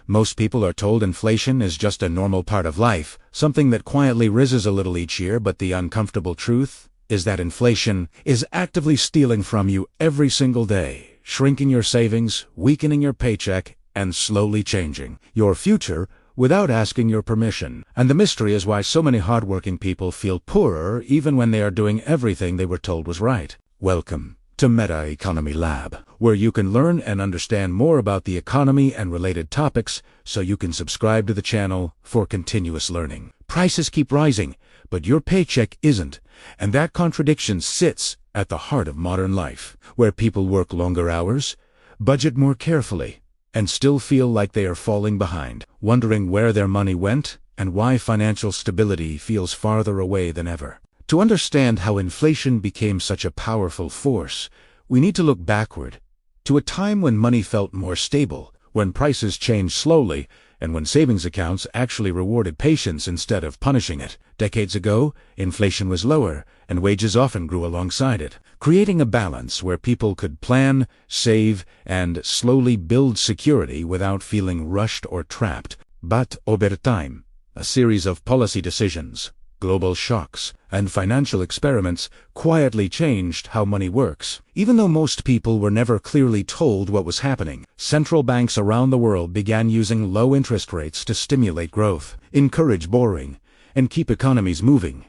Most people are told inflation is just a normal part of life, something that quietly rises a little each year, but the uncomfortable truth is that inflation is actively stealing from you every single day, shrinking your savings, weakening your paycheck, and slowly changing your future without asking your permission. And the mystery is why so many hardworking people feel poorer even when they are doing everything they were told was right. Welcome to Meta Economy Lab, where you can learn and understand more about the economy and related topics so you can subscribe to the channel for continuous learning. Prices keep rising, but your paycheck isn't, and that contradiction sits at the heart of modern life, where people work longer hours, budget more carefully, and still feel like they are falling behind, wondering where their money went and why financial stability feels farther away than ever. To understand how inflation became such a powerful force, we need to look backward, to a time when money felt more stable, when prices changed slowly, and when savings accounts actually rewarded patience instead of punishing it. Decades ago, inflation was lower, and wages often grew alongside it, creating a balance where people could plan, save, and slowly build security without feeling rushed or trapped. But over time, a series of policy decisions, global shocks, and financial experiments quietly changed how money works. Even though most people were never clearly told what was happening, central banks around the world began using low interest rates to stimulate growth, encourage borrowing, and keep economies moving,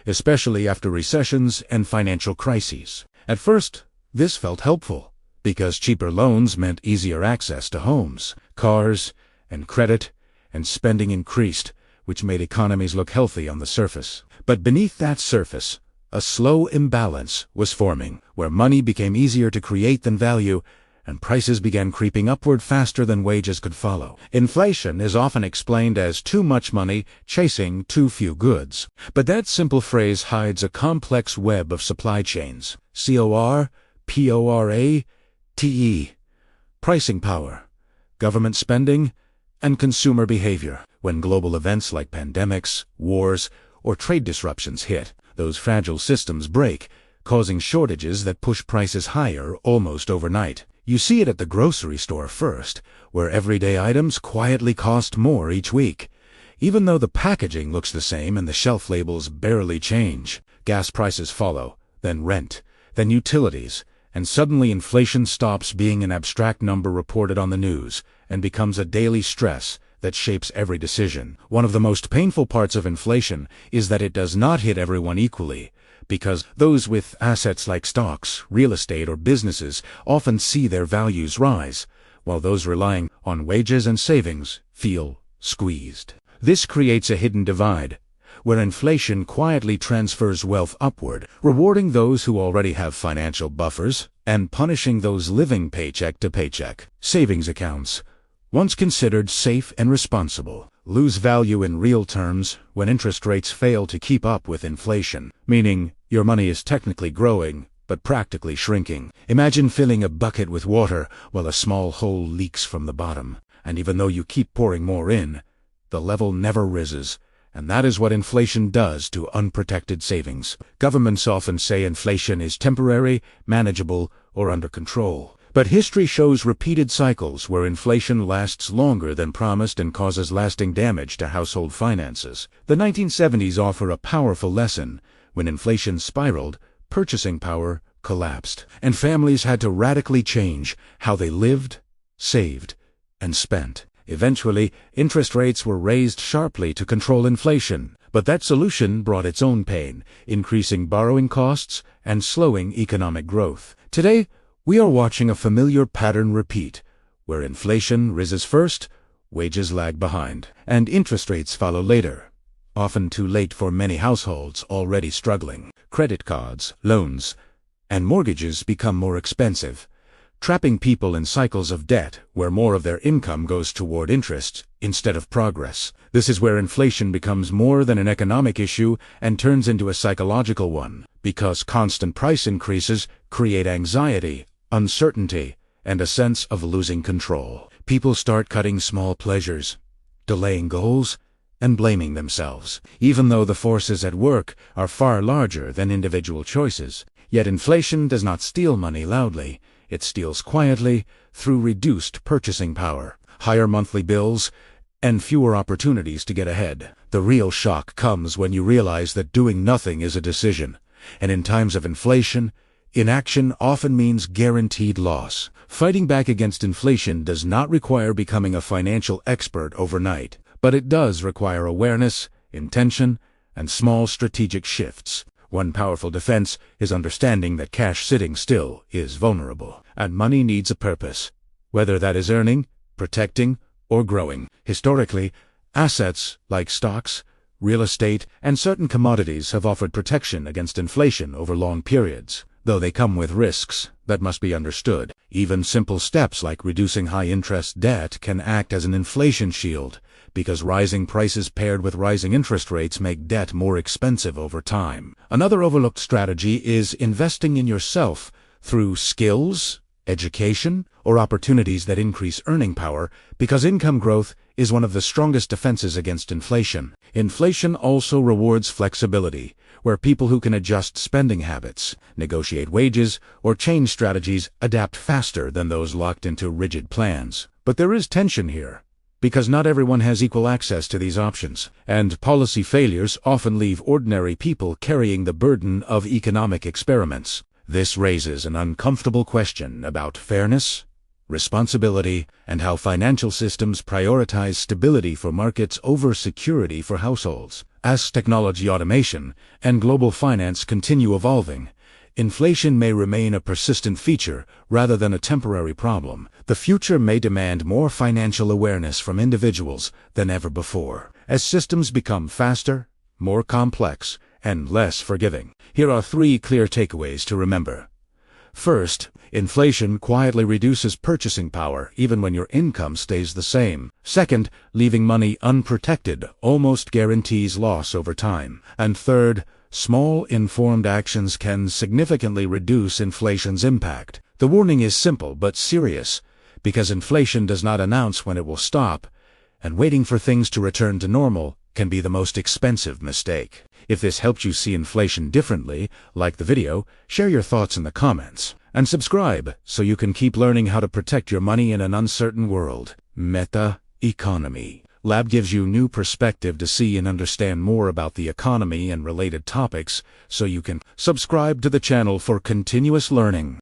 especially after recessions and financial crises. At first, this felt helpful, because cheaper loans meant easier access to homes, cars, and credit, and spending increased, which made economies look healthy on the surface. But beneath that surface, a slow imbalance was forming, where money became easier to create than value, and prices began creeping upward faster than wages could follow. Inflation is often explained as too much money chasing too few goods. But that simple phrase hides a complex web of supply chains. CORPORATE, pricing power, government spending, and consumer behavior. When global events like pandemics, wars, or trade disruptions hit, those fragile systems break, causing shortages that push prices higher almost overnight. You see it at the grocery store first, where everyday items quietly cost more each week, even though the packaging looks the same and the shelf labels barely change. Gas prices follow, then rent, then utilities, and suddenly inflation stops being an abstract number reported on the news and becomes a daily stress that shapes every decision. One of the most painful parts of inflation is that it does not hit everyone equally, because those with assets like stocks, real estate, or businesses often see their values rise, while those relying on wages and savings feel squeezed. This creates a hidden divide, where inflation quietly transfers wealth upward, rewarding those who already have financial buffers and punishing those living paycheck to paycheck. Savings accounts, once considered safe and responsible, lose value in real terms when interest rates fail to keep up with inflation, meaning your money is technically growing but practically shrinking. Imagine filling a bucket with water while a small hole leaks from the bottom, and even though you keep pouring more in, the level never rises. And that is what inflation does to unprotected savings. Governments often say inflation is temporary, manageable, or under control. But history shows repeated cycles where inflation lasts longer than promised and causes lasting damage to household finances. The 1970s offer a powerful lesson. When inflation spiraled, purchasing power collapsed, and families had to radically change how they lived, saved, and spent. Eventually, interest rates were raised sharply to control inflation, but that solution brought its own pain, increasing borrowing costs and slowing economic growth. Today, we are watching a familiar pattern repeat, where inflation rises first, wages lag behind, and interest rates follow later, often too late for many households already struggling. Credit cards, loans, and mortgages become more expensive, trapping people in cycles of debt where more of their income goes toward interest instead of progress. This is where inflation becomes more than an economic issue and turns into a psychological one, because constant price increases create anxiety, uncertainty, and a sense of losing control. People start cutting small pleasures, delaying goals, and blaming themselves, even though the forces at work are far larger than individual choices. Yet inflation does not steal money loudly. It steals quietly through reduced purchasing power. higher monthly bills, and fewer opportunities to get ahead. The real shock comes when you realize that doing nothing is a decision, and in times of inflation, inaction often means guaranteed loss. Fighting back against inflation does not require becoming a financial expert overnight, but it does require awareness, intention, and small strategic shifts. One powerful defense is understanding that cash sitting still is vulnerable, and money needs a purpose, whether that is earning, protecting, or growing. Historically, assets like stocks, real estate, and certain commodities have offered protection against inflation over long periods, though they come with risks that must be understood. Even simple steps like reducing high-interest debt can act as an inflation shield, because rising prices paired with rising interest rates make debt more expensive over time. Another overlooked strategy is investing in yourself through skills, education, or opportunities that increase earning power, because income growth is one of the strongest defenses against inflation. Inflation also rewards flexibility, where people who can adjust spending habits, negotiate wages, or change strategies adapt faster than those locked into rigid plans. But there is tension here, because not everyone has equal access to these options, and policy failures often leave ordinary people carrying the burden of economic experiments. This raises an uncomfortable question about fairness, responsibility, and how financial systems prioritize stability for markets over security for households. As technology automation and global finance continue evolving, inflation may remain a persistent feature rather than a temporary problem. The future may demand more financial awareness from individuals than ever before, as systems become faster, more complex, and less forgiving. Here are 3 clear takeaways to remember. First, inflation quietly reduces purchasing power even when your income stays the same. Second, leaving money unprotected almost guarantees loss over time. And third, small informed actions can significantly reduce inflation's impact. The warning is simple but serious, because inflation does not announce when it will stop, and waiting for things to return to normal can be the most expensive mistake. If this helped you see inflation differently, like the video, share your thoughts in the comments, and subscribe so you can keep learning how to protect your money in an uncertain world. Meta Economy Lab gives you new perspective to see and understand more about the economy and related topics, so you can subscribe to the channel for continuous learning.